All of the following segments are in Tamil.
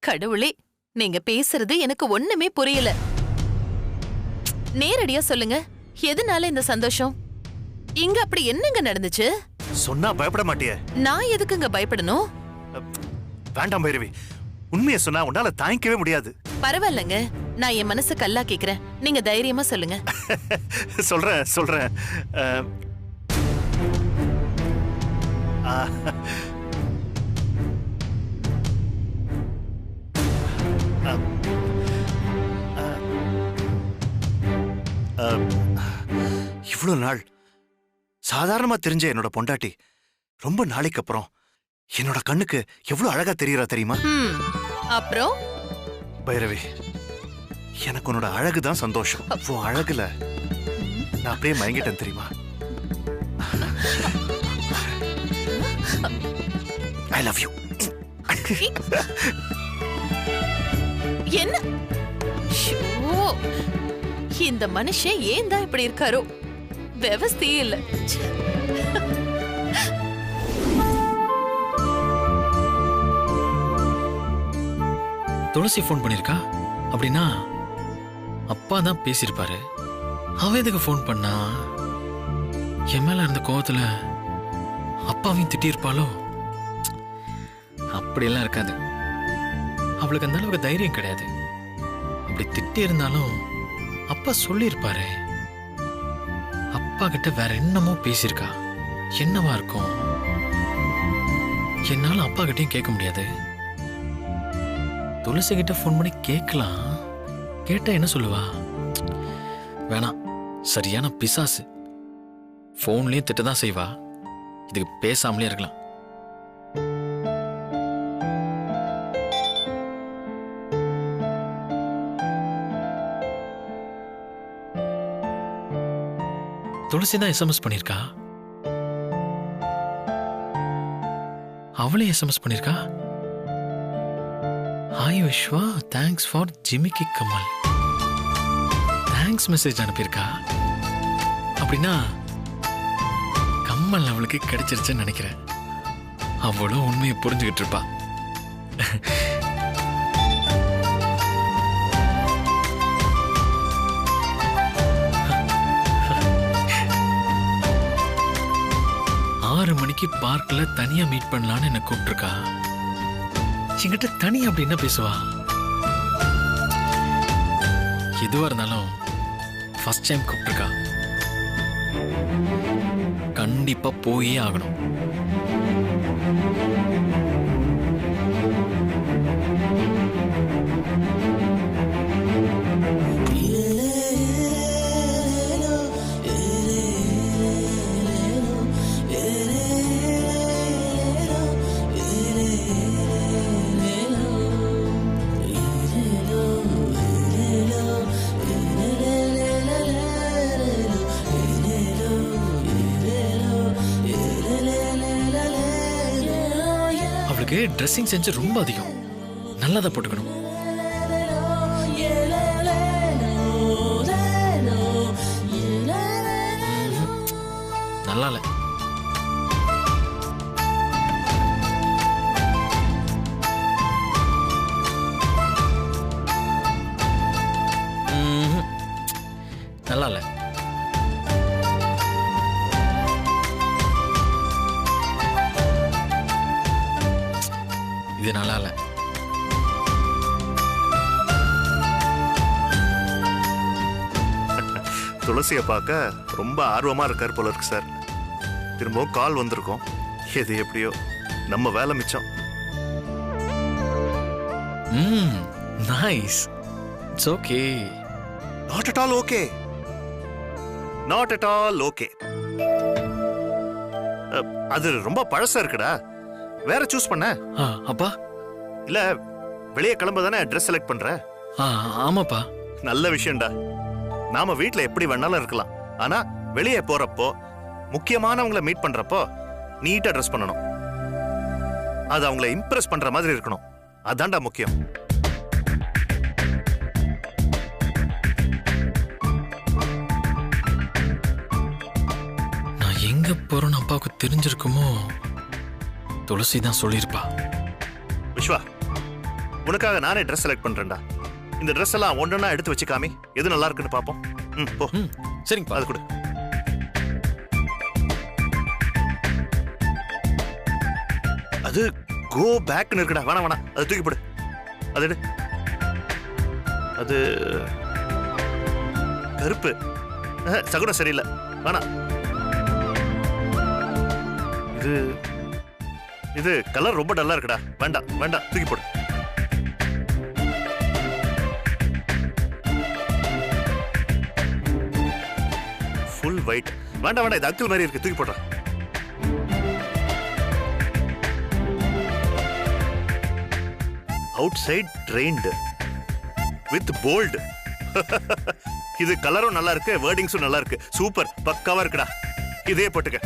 கடவுளே, நீங்க பேசுறது எனக்கு ஒண்ணுமே புரியல. நேரடியா சொல்லுங்க, எதனால இந்த சந்தோஷம்? இங்க அப்படி என்னங்க நடந்துச்சு? சொன்னா பயப்பட மாட்டியே? நான் எதுக்குங்க பயப்படணும்? வேண்டாம் பைரவி, உண்மையை சொன்னா உன்னால தாங்கிக்கவே முடியாது. பரவாயில்லங்க, நான் என் மனசு கல்லா கேக்குறேன். நீங்க தைரியமா சொல்லுங்க. சொல்றேன். இவ்வளவு நாள் சாதாரணமா தெரிஞ்ச என்னோட பொண்டாட்டி ரொம்ப நாளைக்கு அப்புறம் என்னோட கண்ணுக்கு எவ்வளவு அழகா தெரியறா தெரியுமா? அப்புறம் பைரவி, எனக்கு உன்னோட அழகுதான் சந்தோஷம். உன் அழகுல நான் அப்படியே மயங்கிட்டேன் தெரியுமா? I love you. என்ன இந்த மனுஷன் ஏன் தான் இப்படி இருக்காரோ? விவஸ்தையே இல்ல. துளசி ஃபோன் பண்ணிருக்கா அப்படின்னா அப்பா தான் பேசியிருப்பாரு. அவ எதுக்கு ஃபோன் பண்ணா? என் மேல இருந்த கோவத்துல அப்பாவையும் திட்டிருப்பாளோ? அப்படியெல்லாம் இருக்காது. அவளுக்கு அந்த அளவுக்கு தைரியம் கிடையாது. அப்படி திட்டி இருந்தாலும் அப்பா சொல்லியிருப்பாரு. அப்பா கிட்ட வேற என்னமோ பேசியிருக்கா. என்னவா இருக்கும்? என்னால அப்பா கிட்டையும் கேட்க முடியாது. துளசி கிட்ட ஃபோன் பண்ணி கேட்கலாம். கேட்டா என்ன சொல்லுவா? வேணாம், சரியான பிசாசு. ஃபோன்லயும் திட்டதான் செய்வா. இதுக்கு பேசாமலே இருக்கலாம். துளசி தான் எஸ்எம்எஸ் பண்ணிருக்கா. அவளே எஸ்எம்எஸ் பண்ணிருக்கா. ஹாய் விஸ்வா, தேங்க்ஸ் ஃபார் ஜிமிக்கி கமல். Thanks message அனுப்பியிருக்கா. அப்படின்னா கமல் அவளுக்கு கிடைச்சிருச்சுன்னு நினைக்கிறேன். அவளும் உண்மையை புரிஞ்சுக்கிட்டு இருப்பா. மணிக்கு பார்க்ல தனியா மீட் பண்ணலான்னு என்ன கூப்பிட்டுருக்கா. என்கிட்ட தனியா அப்படி என்ன பேசுவா? எதுவா இருந்தாலும் ஃபர்ஸ்ட் டைம் கூப்பிட்டுருக்கா. கண்டிப்பா போயே ஆகணும். ட்ரெஸ்ஸிங் சென்ஸ் ரொம்ப அதிகம். நல்லதா போட்டுக்கணும். நல்லா இல்ல. நல்லா இல்ல. இது நல்லா இல்ல. துளசியை பார்க்க ரொம்ப ஆர்வமா இருக்கார் போல இருக்கு சார். திரும்பவும் கால் வந்திருக்கோம். எது எப்படியோ நம்ம வேலை மிச்சம். Nice. It's okay. Not at all okay. Not at all okay. அது ரொம்ப பழசா இருக்குடா. வேற சூஸ் பண்ண. அப்பா இல்ல, வெளியே கிளம்ப தானே ட்ரெஸ் செலக்ட் பண்ற. ஆமாப்பா. நல்ல விஷயம்டா. நாம வீட்ல எப்படி வேணாலும் இருக்கலாம். ஆனா வெளியே போறப்போ, முக்கியமானவங்களை மீட் பண்றப்போ நீட்டா ட்ரெஸ் பண்ணணும். அது அவங்களை இம்ப்ரெஸ் பண்ற மாதிரி இருக்கணும். அதான்டா முக்கியம். நான் எங்க போறேன்னு அப்பாவுக்கு தெரிஞ்சிருக்குமோ? துளசி தான் சொல்லியிருப்பா. விஸ்வா, உனக்காக நானே ட்ரெஸ் செலக்ட் பண்றேன்டா. இந்த ட்ரெஸ் எல்லாம் ஒன்றா எடுத்து வச்சுக்காமி எது நல்லா இருக்குன்னு பாப்போம். போ. சரிங்கப்பா. அது கொடு. அது கோ பேக்னு இருக்குடா. வேணாம் வேணாம், அது தூக்கி போடு. அது எடு. அது கருப்பு. சகுனம் சரியில்லை, வேணாம். இது இது கலர் ரொம்ப டல்லா இருக்குடா. வேண்டாம் வேண்டாம், தூக்கி போடு. Full white. வேண்டாம் வேண்டாம், இது அங்கிள் மாதிரி இருக்கு, தூக்கி போடுறா. Outside trained with bold. இது கலரும் நல்லா இருக்கு, வேர்டிங்ஸும் நல்லா இருக்கு. சூப்பர், பக்காவா இருக்குடா. இதே போட்டுக்க.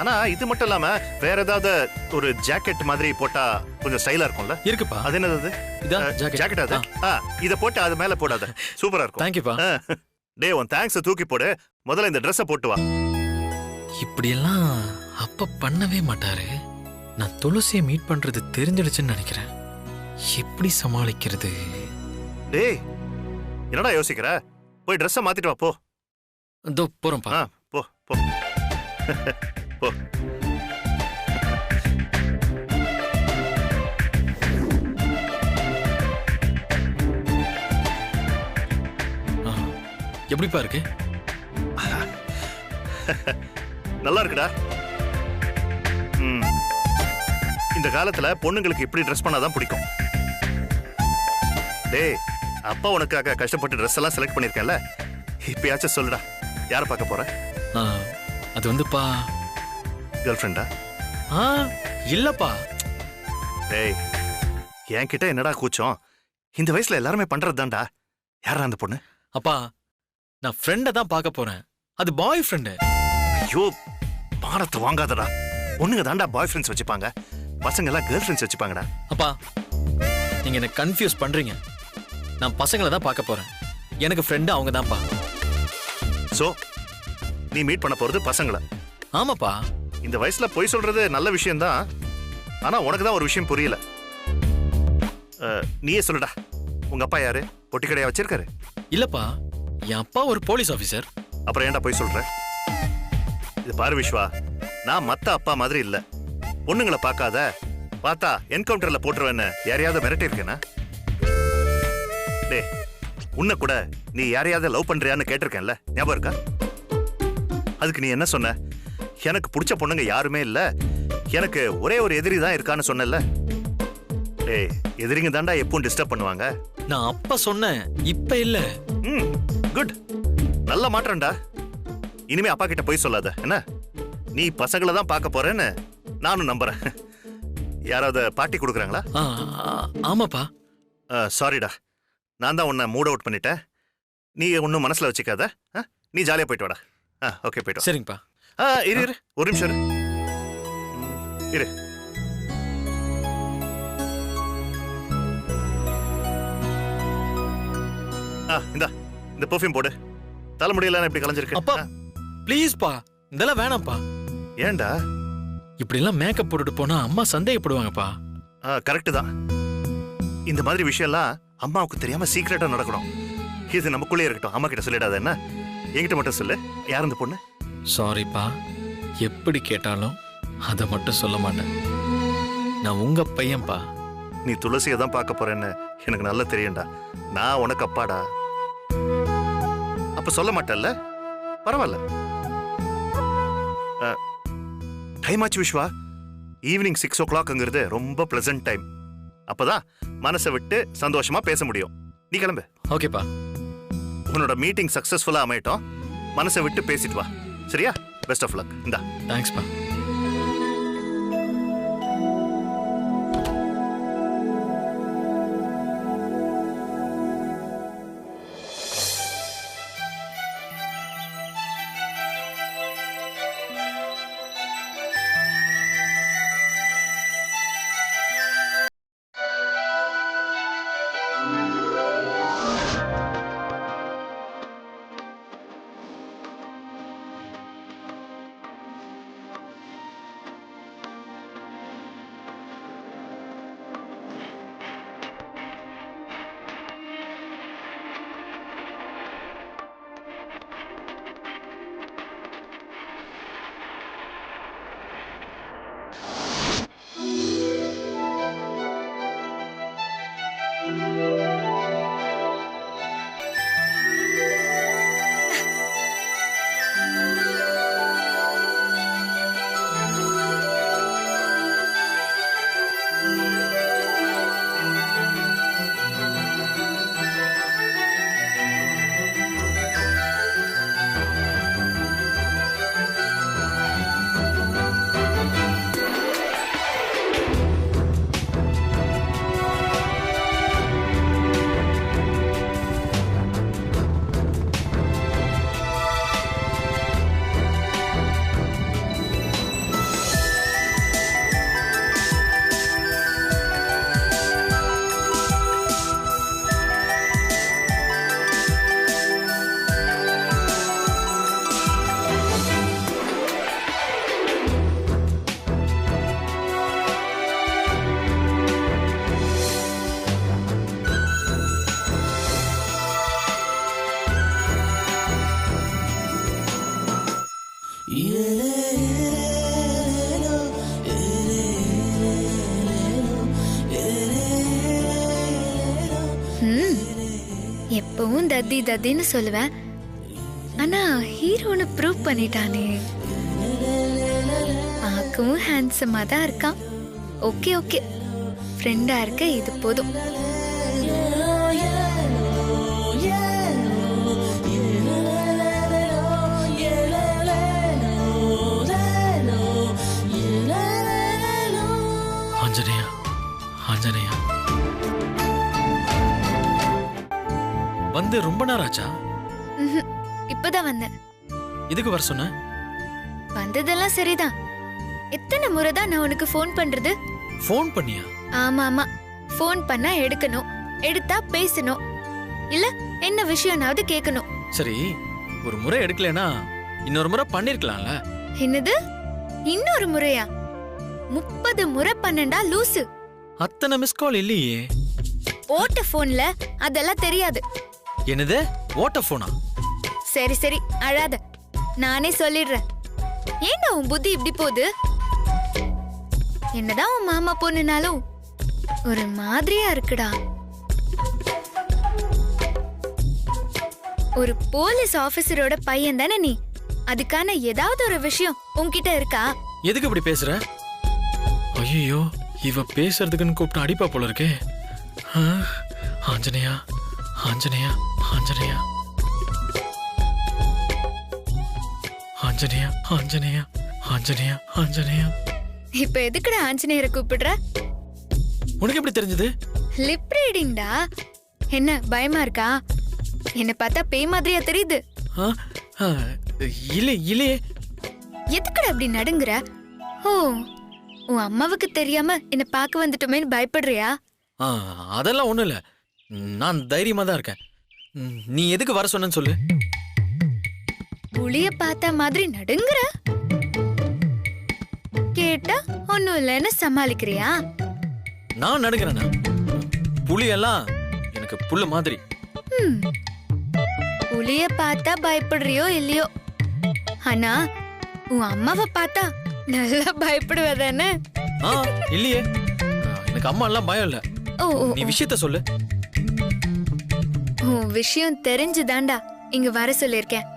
ஆனா இது மட்டும் இல்லாம வேற ஏதாவது ஒரு ஜாக்கெட் மாதிரி போட்டா கொஞ்சம் ஸ்டைலா இருக்கும்ல? இருக்குப்பா. அது என்னது? ஜாக்கெட். அது இத போட்டு அது மேல போடாத. சூப்பரா இருக்கும். தேங்க்யூப்பா. டே, உன் தேங்க்ஸ் தூக்கி போடு. முதல்ல இந்த ட்ரெஸ்ஸை போட்டு வா. இப்படியெல்லாம் அப்பா பண்ணவே மாட்டாரு. நான் துளசியை மீட் பண்றது தெரிஞ்சிடுச்சுன்னு நினைக்கிறேன். எப்படி சமாளிக்கிறது? டேய், என்னடா யோசிக்கிற? போய் ட்ரெஸ்ஸை மாத்திட்டு வா, போ. இதோ போறோம்ப்பா. போ போ போ. எப்படிப்பா இருக்கு? நல்லா இருக்குடா. இந்த காலத்துல பொண்ணுங்களுக்கு இப்படி ட்ரெஸ் பண்ணாதான் பிடிக்கும். டேய், அப்பா உனக்காக கஷ்டப்பட்டு ட்ரெஸ் எல்லாம் செலக்ட் பண்ணிருக்கேன்ல, இப்பயாச்சும் சொல்லுடா, யார பார்க்க போற? அது வந்துப்பா, கேர்ள் ஃப்ரெண்டா? இல்லப்பா. டேய், என்கிட்ட என்னடா கூச்சம்? இந்த வயசுல எல்லாருமே பண்றதுதான்டா. யாரா அந்த பொண்ணு? அப்பா, நான் ஃப்ரெண்ட தான் பார்க்க போறேன். அது பாய் ஃப்ரெண்டு. ஐயோ, பாரத்தை வாங்காதடா. பொண்ணுங்க தான்டா பாய் ஃப்ரெண்ட்ஸ் வச்சுப்பாங்க, பசங்க எல்லாம் கேர்ள் ஃப்ரெண்ட்ஸ் வச்சுப்பாங்கடா. அப்பா, நீங்க என்ன கன்ஃபியூஸ் பண்றீங்க. நான் பசங்களை தான் பார்க்க போறேன். எனக்கு ஃப்ரெண்டு அவங்க தான்ப்பா. சோ நீ மீட் பண்ண போறது பசங்களை? ஆமாப்பா. இந்த வயசுல பொய் சொல்றது நல்ல விஷயம் தான். ஆனா உனக்கு தான் ஒரு விஷயம் புரியல. நீயே சொல்லுடா, உங்க அப்பா யாரு? பொட்டி கடையா வச்சிருக்காரு? இல்லப்பா, என் அப்பா ஒரு போலீஸ் ஆபீசர். அப்புறம் ஏன்டா பொய் சொல்ற? இது பாரு விஸ்வா, நான் மத்த அப்பா மாதிரி இல்ல. பொண்ணுங்களை பார்க்காத, பார்த்தா என்கவுண்டர்ல போட்டுருவேன்னு யாரையாவது மிரட்டி இருக்கேனா? டே, உன்னை கூட நீ யாரையாவது லவ் பண்றியான்னு கேட்டிருக்கேன்ல, ஞாபகம் இருக்கா? அதுக்கு நீ என்ன சொன்ன? எனக்கு பிடிச்ச பொண்ணுங்க யாருமே இல்ல, எனக்கு ஒரே ஒரு எதிரி தான் இருக்கான்னு சொன்னல. டேய், எதிரிங்க தாண்டா எப்பவும் டிஸ்டர்ப் பண்ணுவாங்க. நான் அப்ப சொன்னேன், இப்ப இல்ல. குட், நல்ல மாற்றம்டா. இனிமே அப்பா கிட்ட போய் சொல்லாத என்ன? நீ பசங்களை தான் பார்க்க போறேன்னு நானும் நம்புறேன். யாராவது பார்ட்டி கொடுக்குறாங்களா? ஆமாப்பா. சாரிடா, நான் தான் உன்னை மூட் அவுட் பண்ணிட்டேன். நீ ஒன்னும் மனசுல வச்சுக்காத. நீ ஜாலியா போயிட்டு வாடா. ஓகே, போயிட்டு. சரிங்கப்பா. இரு இரு, ஒரு நிமிஷம் இரு. இந்த பெர்ஃப்யூம் போடு. தலைமுடியெல்லாம் இப்படி கலைஞ்சிருக்கு. அப்பா ப்ளீஸ்ப்பா, இதெல்லாம் வேணாம்ப்பா. ஏன்டா இப்படி எல்லாம் மேக்கப் போட்டுட்டு போனா அம்மா சந்தேகப்படுவாங்கப்பா. கரெக்ட் தான். இந்த மாதிரி விஷயம்லாம் அம்மாவுக்கு தெரியாம சீக்கிரட்டா நடக்கணும். இது நமக்குள்ளே இருக்கட்டும். அம்மா கிட்ட சொல்லிடாத என்ன? என்கிட்ட மட்டும் சொல்லு. யார் இந்த பொண்ணு? சாரிப்பா, எப்படி கேட்டாலும் அதை மட்டும் சொல்ல மாட்டேன். நான் உங்க பையன்பா. நீ துளசியை தான் பார்க்க போறேன்னு எனக்கு நல்லா தெரியும்டா. நான் உனக்கு அப்பாடா. அப்ப சொல்ல மாட்டேல்ல? பரவாயில்ல. டைம் ஆச்சு விஸ்வா. ஈவினிங் 6 o'clockங்கிறது ரொம்ப பிளசன்ட் டைம். அப்பதான் மனசை விட்டு சந்தோஷமா பேச முடியும். நீ கிளம்பு. ஓகேப்பா. உன்னோட மீட்டிங் சக்சஸ்ஃபுல்லா அமையட்டும். மனசை விட்டு பேசிட்டு வா, சரியா? Best of luck. இந்தா. தேங்க்ஸ்ப்பா. எப்பவும் தத்தி தத்தின்னு சொல்லுவேன். ஆனா ஹீரோன்னு ப்ரூவ் பண்ணிட்டானே. பார்க்கவும் ஹேண்ட்ஸமா தான் இருக்கான். ஓகே ஓகே, ஃப்ரெண்டா இருக்க இது போதும். ஆஞ்சநேயா, ஆஞ்சநேயா. வந்து ரொம்ப நேரம் ஆச்சா? இப்பதான் வந்தேன். இதுக்கு வர சொன்ன? வந்ததெல்லாம் சரிதான். எத்தனை முறை தான் நான் உனக்கு ஃபோன் பண்றது? ஃபோன் பண்ணியா? ஆமா ஆமா, ஃபோன் பண்ணா எடுக்கணும், எடுத்தா பேசணும், இல்ல என்ன விஷயம்னாவது கேட்கணும். சரி, ஒரு முறை எடுக்கலனா இன்னொரு முறை பண்ணிருக்கலாம்ல. என்னது இன்னொரு முறையா? 30 முறை பண்ணண்டா லூசு. அத்தனை மிஸ் கால் இல்லையே. ஓட்ட போன்ல அதெல்லாம் தெரியாது. என்னது ஓட்ட போனா? சரி சரி அழாத, நானே சொல்லிடுறேன். ஏண்டா உன் புத்தி இப்படி போகுது? என்னதான் உன் மாமா பொண்ணுனாலும் ஒரு மாதிரியா இருக்குடா. ஒரு போலீஸ் ஆபீசரோட பையன் தானே நீ. அதுக்கான ஏதாவது ஒரு விஷயம் உன்கிட்ட இருக்கா? எதுக்கு இப்படி பேசுற? ஐயோ, இவ பேசுறதுக்குன்னு கூப்பிட்டு அடிப்பா போல இருக்கே. ஆஞ்சநேயா, ஆஞ்சநேயா, ஆஞ்சநேயா, ஆஞ்சநேயா, ஆஞ்சநேயா, ஆஞ்சநேயா, ஆஞ்சநேயா. இப்ப எதுக்குடா ஆஞ்சநேயரை கூப்பிடுற? உனக்கு எப்படி தெரிஞ்சது? லிப் ரீடிங்டா. என்ன பயமா இருக்கா? என்ன பார்த்தா பேய் மாதிரியா தெரியுது? இல்ல இல்லையே. எதுக்குடா அப்படி நடுங்குற? ஓ, உன் அம்மாவுக்கு தெரியாம என்ன பார்க்க வந்துட்டோமேன்னு பயப்படுறியா? அதெல்லாம் ஒண்ணும் இல்ல, நான் தைரியமா தான் இருக்கேன். நீ எதுக்கு வர சொன்னு சொல்லு. புளிய பார்த்த மாதிரி நடுங்குற. கேட்டா ஒண்ணும் இல்லைன்னு சமாளிக்கிறியா? நான் நடுங்கிறேனா? புலியெல்லாம் எனக்கு புல்லு மாதிரி. புளிய பார்த்தா பயப்படுறியோ இல்லையோ, ஆனா உன் அம்மாவை பார்த்தா நல்லா பயப்படுவதானே? இல்லையே, எனக்கு அம்மா எல்லாம் பயம் இல்ல. நீ விஷயத்த சொல்லு. உன் விஷயம் தெரிஞ்சுதாண்டா இங்க வர சொல்லிருக்கேன்.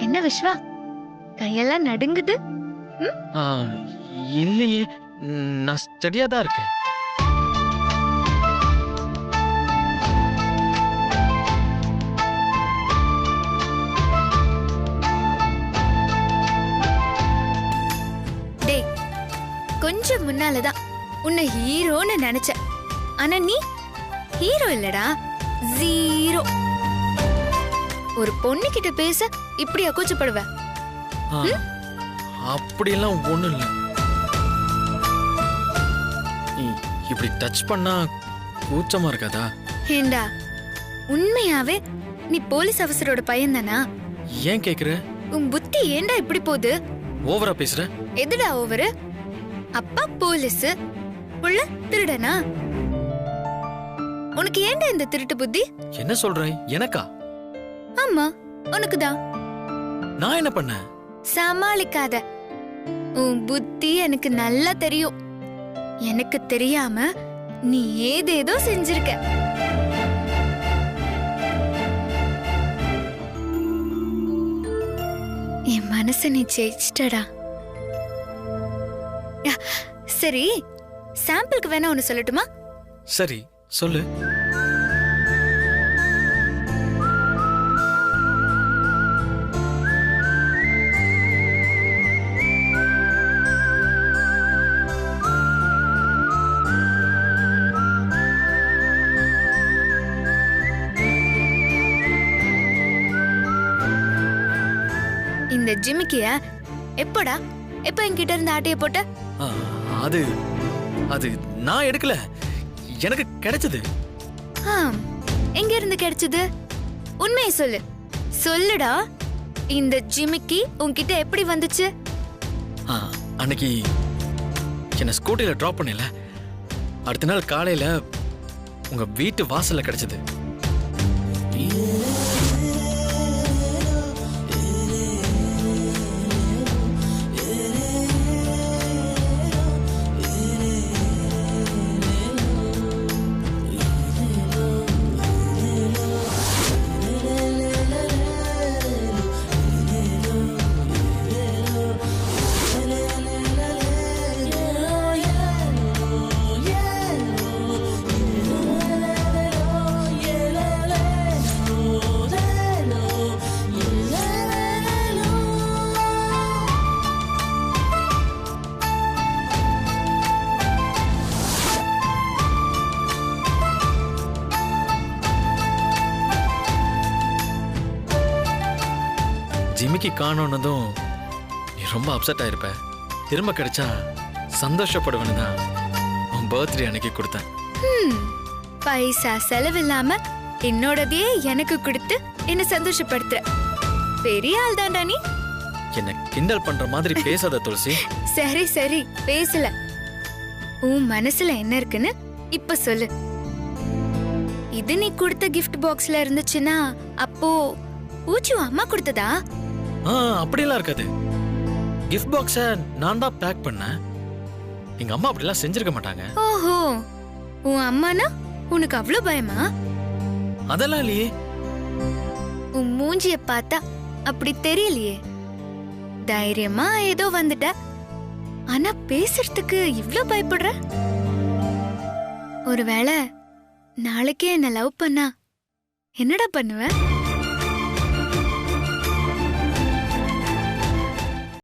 என்ன விஸ்வா, கையெல்லாம் நடுங்குது? இல்லையே, நான் ஸ்டடியா தான் இருக்கேன். டேய், கொஞ்சம் முன்னாலதான் உன்னை ஹீரோன்னு நினைச்ச. ஆனா நீ ஹீரோ இல்லடா, ஜீரோ. ஒரு பொண்ணு கிட்ட பேச இப்படியா கூச்சப்படுவ? அப்படியெல்லாம் ஒண்ணும் இல்ல. இப்படி டச் பண்ணா கூச்சமா இருக்காதா? ஏண்டா, உண்மையாவே நீ போலீஸ் ஆபீசரோட பையன் தானா? ஏன் கேக்குற? உன் புத்தி ஏண்டா இப்படி போகுது? ஓவரா பேசுற. எதுடா ஓவரு? அப்பா போலீஸ், புள்ள திருடனா? உனக்கு ஏண்டா இந்த திருட்டு புத்தி? என்ன சொல்ற? எனக்கா? ஆமா, உனக்குதான். நான் என்ன பண்ண? சமாளிக்காத. உன் புத்தி எனக்கு நல்லா தெரியும். எனக்கு தெரியாம நீ ஏதேதோ செஞ்சிருக்க. என் மனச நீ ஜெயிச்சிட்டடா. சரி, சாம்பிளுக்கு வேணா ஒன்னு சொல்லட்டுமா? சரி சொல்லு. இந்த ஜிமிக்கிய எப்படா எப்ப என்கிட்ட இருந்து ஆட்டைய போட்ட? அது அது நான் எடுக்கல, எனக்கு கிடைச்சது. எங்க இருந்து கிடைச்சது? உண்மையை சொல்லு, சொல்லுடா. இந்த ஜிமிக்கி உன்கிட்ட எப்படி வந்துச்சு? அன்னைக்கு என்ன ஸ்கூட்டில டிராப் பண்ணல, அடுத்த நாள் காலையில உங்க வீட்டு வாசல்ல கிடைச்சது. ஜிமிக்கி காணோன்னதும் நீ ரொம்ப அப்செட் ஆயிருப்ப. திரும்ப கிடைச்சா சந்தோஷப்படுவேன்னு தான் உன் பர்த்டே அன்னைக்கு கொடுத்தேன். பைசா செலவில்லாம என்னோடதையே எனக்கு கொடுத்து என்ன சந்தோஷப்படுத்துற பெரிய ஆள் தான்டா நீ. என்ன கிண்டல் பண்ற மாதிரி பேசாத துளசி. சரி சரி, பேசல. உன் மனசுல என்ன இருக்குன்னு இப்ப சொல்லு. இது நீ கொடுத்த கிஃப்ட் பாக்ஸ்ல இருந்துச்சுன்னா அப்போ ஊச்சு அம்மா கொடுத்ததா? அப்படிலாம் இருக்காது. கிஃப்ட் பாக்ஸ நான் தான் பேக் பண்ணேன். எங்க அம்மா அப்படிலாம் செஞ்சிருக்க மாட்டாங்க. ஓஹோ, உன் அம்மானா உனக்கு அவ்வளவு பயமா? அதெல்லாம் இல்லையே. உன் மூஞ்சிய பார்த்தா அப்படி தெரியலையே. தைரியமா ஏதோ வந்துட்ட, ஆனா பேசுறதுக்கு இவ்ளோ பயப்படுற. ஒருவேளை நாளைக்கே என்ன லவ் பண்ணா என்னடா பண்ணுவ?